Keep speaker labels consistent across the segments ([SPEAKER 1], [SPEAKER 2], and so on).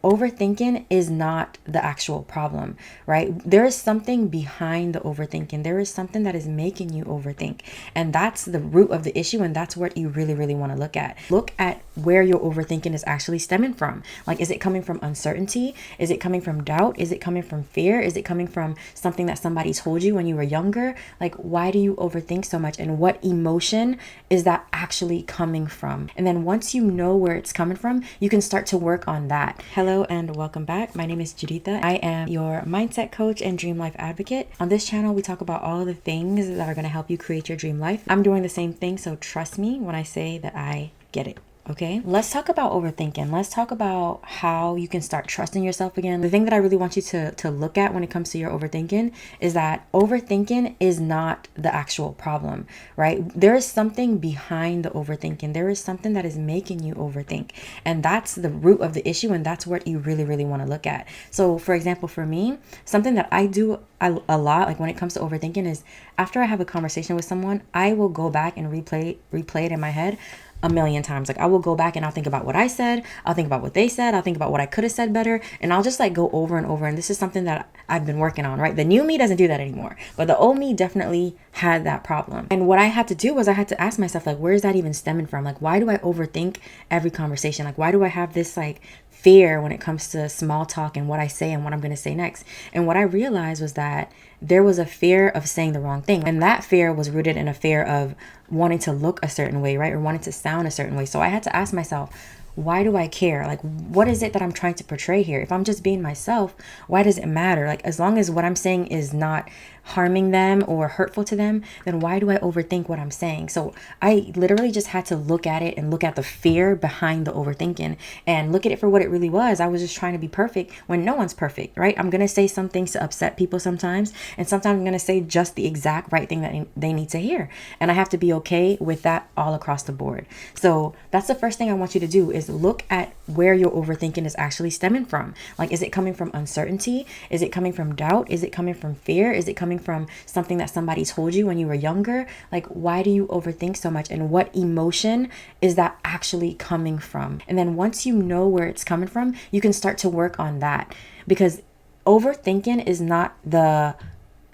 [SPEAKER 1] Overthinking is not the actual problem, right? There is something behind the overthinking. There is something that is making you overthink. And that's the root of the issue. And that's what you really, really want to look at. Look at where your overthinking is actually stemming from. Like, is it coming from uncertainty? Is it coming from doubt? Is it coming from fear? Is it coming from something that somebody told you when you were younger? Like, why do you overthink so much? And what emotion is that actually coming from? And then once you know where it's coming from, you can start to work on that. Hello and welcome back. My name is Juditha. I am your mindset coach and dream life advocate. On this channel, we talk about all the things that are going to help you create your dream life. I'm doing the same thing, so trust me when I say that I get it. Okay, let's talk about overthinking. Let's talk about how you can start trusting yourself again. The thing that I really want you to look at when it comes to your overthinking is that overthinking is not the actual problem, right? There is something behind the overthinking. There is something that is making you overthink. And that's the root of the issue. And that's what you really, really want to look at. So for example, for me, something that I do a lot, like when it comes to overthinking, is after I have a conversation with someone, I will go back and replay it in my head a million times. Like, I will go back and I'll think about what I said. I'll think about what they said. I'll think about what I could have said better. And I'll just like go over and over. And this is something that I've been working on, right? The new me doesn't do that anymore, but the old me definitely had that problem. And what I had to do was I had to ask myself, like, where is that even stemming from? Like, why do I overthink every conversation? Like, why do I have this like fear when it comes to small talk and what I say and what I'm going to say next? And what I realized was that there was a fear of saying the wrong thing. And that fear was rooted in a fear of wanting to look a certain way, right? Or wanting to sound a certain way. So I had to ask myself, why do I care? Like, what is it that I'm trying to portray here? If I'm just being myself, why does it matter? Like, as long as what I'm saying is not harming them or hurtful to them, then why do I overthink what I'm saying? So I literally just had to look at it and look at the fear behind the overthinking and look at it for what it really was. I was just trying to be perfect when no one's perfect, right? I'm going to say some things to upset people sometimes, and sometimes I'm going to say just the exact right thing that they need to hear. And I have to be okay with that all across the board. So that's the first thing I want you to do, is look at where your overthinking is actually stemming from. Like, is it coming from uncertainty? Is it coming from doubt? Is it coming from fear? Is it coming from something that somebody told you when you were younger? Like, why do you overthink so much? And what emotion is that actually coming from? And then once you know where it's coming from, you can start to work on that, because overthinking is not the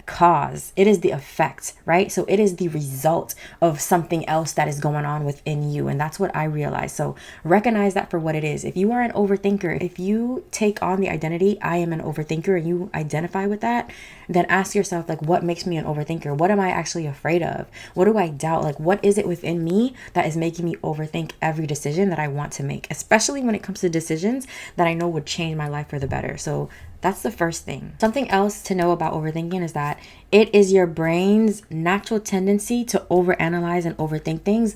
[SPEAKER 1] cause, it is the effect, right? So it is the result of something else that is going on within you. And that's what I realized. So recognize that for what it is. If you are an overthinker, if you take on the identity, I am an overthinker, and you identify with that, then ask yourself, like, what makes me an overthinker? What am I actually afraid of? What do I doubt? Like, what is it within me that is making me overthink every decision that I want to make, especially when it comes to decisions that I know would change my life for the better? So that's the first thing. Something else to know about overthinking is that it is your brain's natural tendency to overanalyze and overthink things.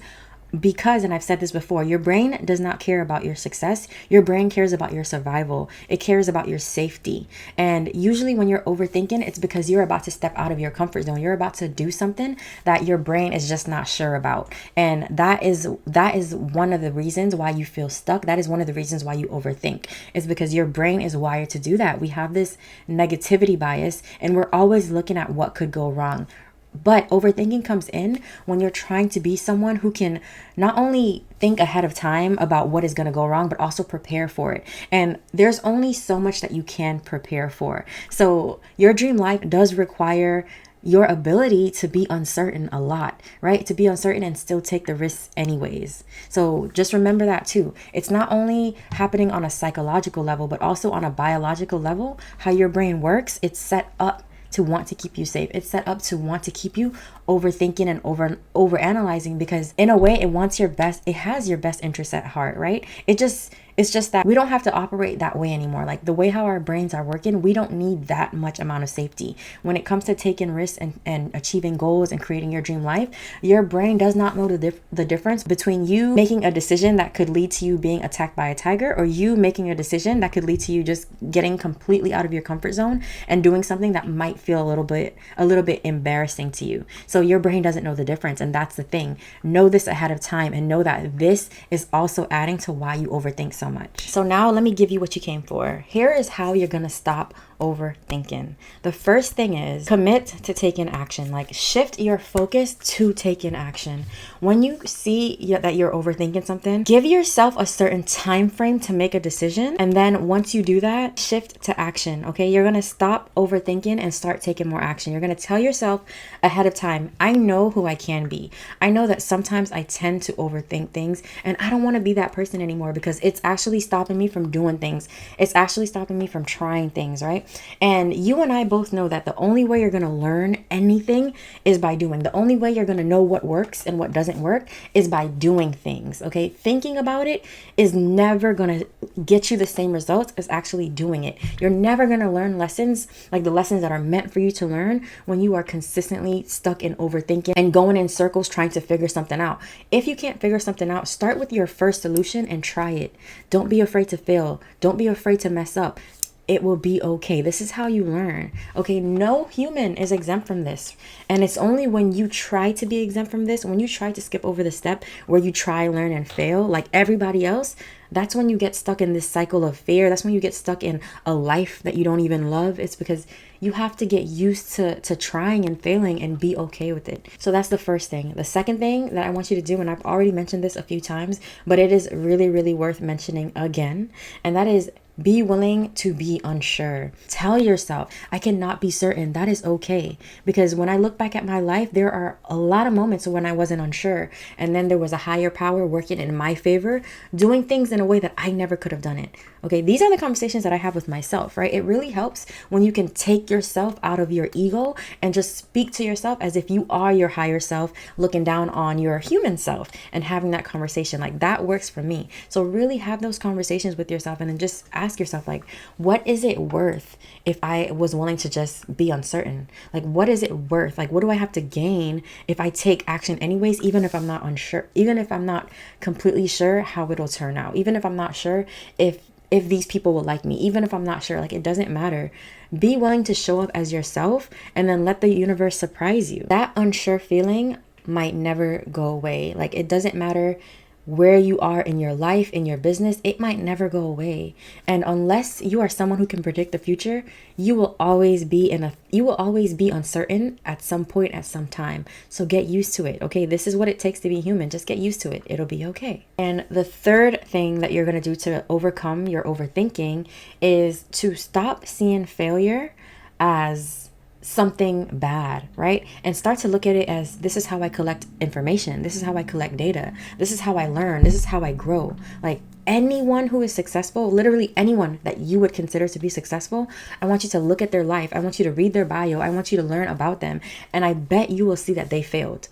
[SPEAKER 1] Because, and I've said this before, your brain does not care about your success. Your brain cares about your survival. It cares about your safety. And usually when you're overthinking, it's because you're about to step out of your comfort zone. You're about to do something that your brain is just not sure about. And that is one of the reasons why you feel stuck. That is one of the reasons why you overthink. It's because your brain is wired to do that. We have this negativity bias, and we're always looking at what could go wrong. But overthinking comes in when you're trying to be someone who can not only think ahead of time about what is going to go wrong, but also prepare for it. And there's only so much that you can prepare for. So your dream life does require your ability to be uncertain a lot, right? To be uncertain and still take the risks anyways. So just remember that too. It's not only happening on a psychological level, but also on a biological level. How your brain works, it's set up to want to keep you safe. It's set up to want to keep you overthinking and over analyzing, because in a way it wants your best. It has your best interest at heart, right? It's just that we don't have to operate that way anymore. Like, the way how our brains are working, we don't need that much amount of safety. When it comes to taking risks and achieving goals and creating your dream life, your brain does not know the difference between you making a decision that could lead to you being attacked by a tiger, or you making a decision that could lead to you just getting completely out of your comfort zone and doing something that might feel a little bit embarrassing to you. So your brain doesn't know the difference. And that's the thing. Know this ahead of time, and know that this is also adding to why you overthink so so much. So now let me give you what you came for. Here is how you're going to stop overthinking. The first thing is commit to taking action. Like shift your focus to taking action. When you see that you're overthinking something, give yourself a certain time frame to make a decision. And then once you do that, shift to action. Okay, you're going to stop overthinking and start taking more action. You're going to tell yourself ahead of time, I know who I can be. I know that sometimes I tend to overthink things, and I don't want to be that person anymore because it's actually stopping me from doing things. It's actually stopping me from trying things, right? And you and I both know that the only way you're going to learn anything is by doing. The only way you're going to know what works and what doesn't work is by doing things, okay? Thinking about it is never going to get you the same results as actually doing it. You're never going to learn lessons like the lessons that are meant for you to learn when you are consistently stuck in overthinking and going in circles trying to figure something out. If you can't figure something out, start with your first solution and try it. Don't be afraid to fail. Don't be afraid to mess up. It will be okay. This is how you learn. Okay, no human is exempt from this. And it's only when you try to be exempt from this, when you try to skip over the step where you try, learn, and fail like everybody else, that's when you get stuck in this cycle of fear. That's when you get stuck in a life that you don't even love. It's because you have to get used to trying and failing and be okay with it. So that's the first thing. The second thing that I want you to do, and I've already mentioned this a few times, but it is really, really worth mentioning again, and that is be willing to be unsure. Tell yourself, I cannot be certain. That is okay. Because when I look back at my life, there are a lot of moments when I wasn't unsure. And then there was a higher power working in my favor, doing things in a way that I never could have done it. Okay, these are the conversations that I have with myself, right? It really helps when you can take yourself out of your ego and just speak to yourself as if you are your higher self, looking down on your human self and having that conversation. Like that works for me. So really have those conversations with yourself and then just ask yourself, like, what is it worth if I was willing to just be uncertain? Like, what is it worth? Like, what do I have to gain if I take action anyways, even if I'm not unsure, even if I'm not completely sure how it'll turn out, even if I'm not sure if these people will like me, even if I'm not sure, like it doesn't matter. Be willing to show up as yourself and then let the universe surprise you. That unsure feeling might never go away. Like it doesn't matter where you are in your life, in your business, it might never go away. And unless you are someone who can predict the future, you will always be uncertain at some point, at some time. So get used to it. Okay, this is what it takes to be human. Just get used to it. It'll be okay. And the third thing that you're going to do to overcome your overthinking is to stop seeing failure as something bad, right? And start to look at it as, this is how I collect information. This is how I collect data. This is how I learn. This is how I grow. Like anyone who is successful, literally anyone that you would consider to be successful, I want you to look at their life. I want you to read their bio. I want you to learn about them. And I bet you will see that they failed.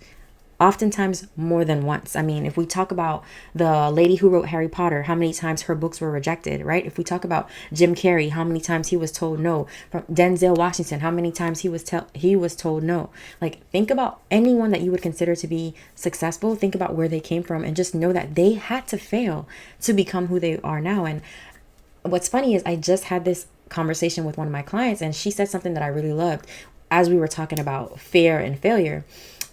[SPEAKER 1] Oftentimes more than once. I mean, if we talk about the lady who wrote Harry Potter, how many times her books were rejected, right? If we talk about Jim Carrey, how many times he was told no. From Denzel Washington, how many times he was told no. Like, think about anyone that you would consider to be successful. Think about where they came from and just know that they had to fail to become who they are now. And what's funny is I just had this conversation with one of my clients, and she said something that I really loved as we were talking about fear and failure.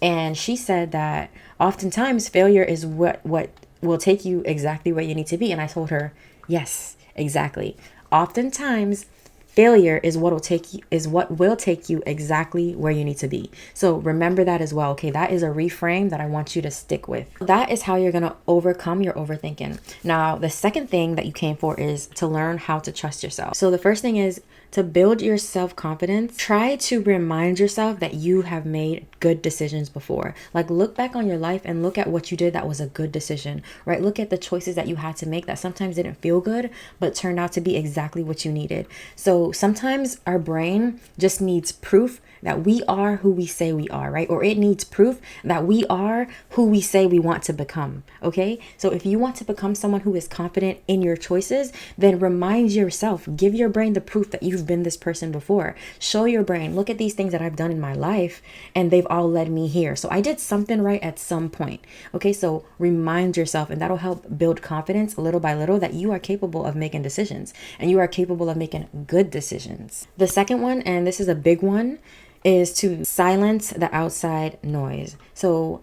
[SPEAKER 1] And she said that oftentimes failure is what will take you exactly where you need to be. And I told her, yes, exactly. Oftentimes failure is what will take you exactly where you need to be. So remember that as well. Okay, that is a reframe that I want you to stick with. That is how you're going to overcome your overthinking. Now, the second thing that you came for is to learn how to trust yourself. So the first thing is to build your self-confidence. Try to remind yourself that you have made good decisions before. Like, look back on your life and look at what you did that was a good decision, right? Look at the choices that you had to make that sometimes didn't feel good, but turned out to be exactly what you needed. So sometimes our brain just needs proof that we are who we say we are, right? Or it needs proof that we are who we say we want to become, okay? So if you want to become someone who is confident in your choices, then remind yourself, give your brain the proof that you've been this person before. Show your brain, look at these things that I've done in my life and they've all led me here. So I did something right at some point, okay? So remind yourself, and that'll help build confidence little by little that you are capable of making decisions and you are capable of making good decisions. The second one, and this is a big one, is to silence the outside noise. So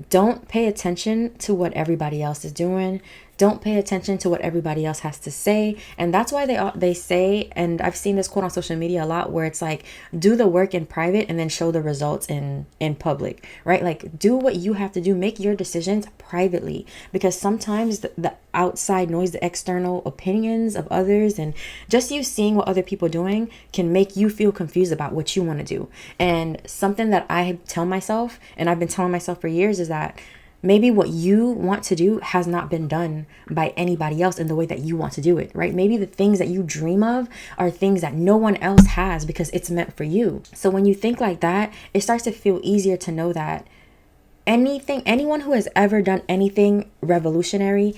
[SPEAKER 1] don't pay attention to what everybody else is doing. Don't pay attention to what everybody else has to say. And that's why they say, and I've seen this quote on social media a lot, where it's like, do the work in private and then show the results in public, right? Like, do what you have to do, make your decisions privately, because sometimes the outside noise, the external opinions of others, and just you seeing what other people are doing can make you feel confused about what you want to do. And something that I tell myself, and I've been telling myself for years, is that maybe what you want to do has not been done by anybody else in the way that you want to do it, right? Maybe the things that you dream of are things that no one else has because it's meant for you. So when you think like that, it starts to feel easier to know that anyone who has ever done anything revolutionary,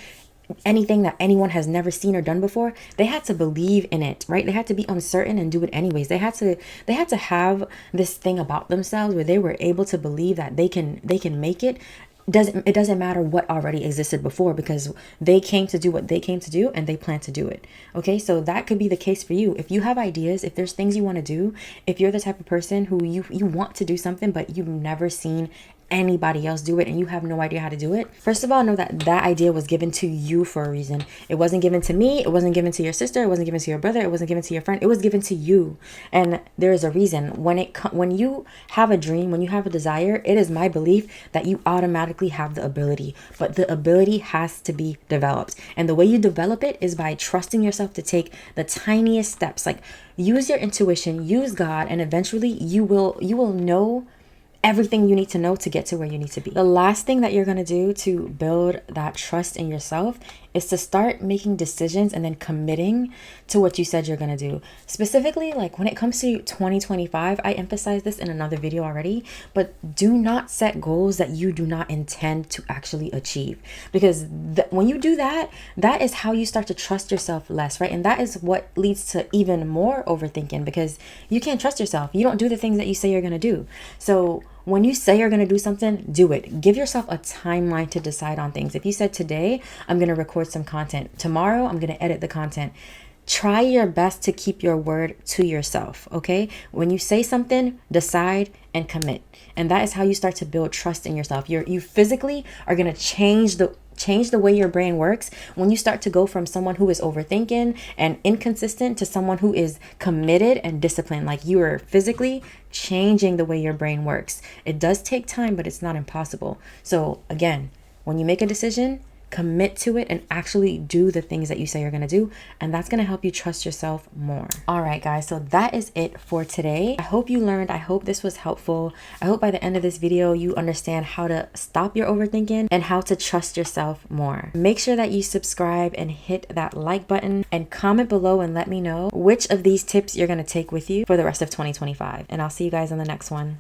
[SPEAKER 1] anything that anyone has never seen or done before, they had to believe in it, right? They had to be uncertain and do it anyways. They had to have this thing about themselves where they were able to believe that they can make it. It doesn't matter what already existed before, because they came to do what they came to do and they plan to do it. Okay, so that could be the case for you. If you have ideas, if there's things you want to do, if you're the type of person who you want to do something but you've never seen anybody else do it and you have no idea how to do it, first of all, know that that idea was given to you for a reason. It wasn't given to me, it wasn't given to your sister, it wasn't given to your brother, it wasn't given to your friend, it was given to you. And there is a reason. When you have a dream, when you have a desire, it is my belief that you automatically have the ability, but the ability has to be developed. And the way you develop it is by trusting yourself to take the tiniest steps. Like, use your intuition, use God, and eventually you will know everything you need to know to get to where you need to be. The last thing that you're going to do to build that trust in yourself is to start making decisions and then committing to what you said you're going to do. Specifically, like when it comes to 2025, I emphasized this in another video already, but do not set goals that you do not intend to actually achieve. Because when you do that, that is how you start to trust yourself less, right? And that is what leads to even more overthinking, because you can't trust yourself. You don't do the things that you say you're going to do. So when you say you're going to do something, do it. Give yourself a timeline to decide on things. If you said today, I'm going to record some content. Tomorrow, I'm going to edit the content. Try your best to keep your word to yourself, okay? When you say something, decide and commit. And that is how you start to build trust in yourself. You physically are going to change the way your brain works when you start to go from someone who is overthinking and inconsistent to someone who is committed and disciplined. Like, you are physically changing the way your brain works. It does take time, but it's not impossible. So again, when you make a decision, commit to it and actually do the things that you say you're going to do, and that's going to help you trust yourself more. All right, guys, so that is it for today. I hope you learned. I hope this was helpful. I hope by the end of this video you understand how to stop your overthinking and how to trust yourself more. Make sure that you subscribe and hit that like button, and comment below and let me know which of these tips you're going to take with you for the rest of 2025, and I'll see you guys on the next one.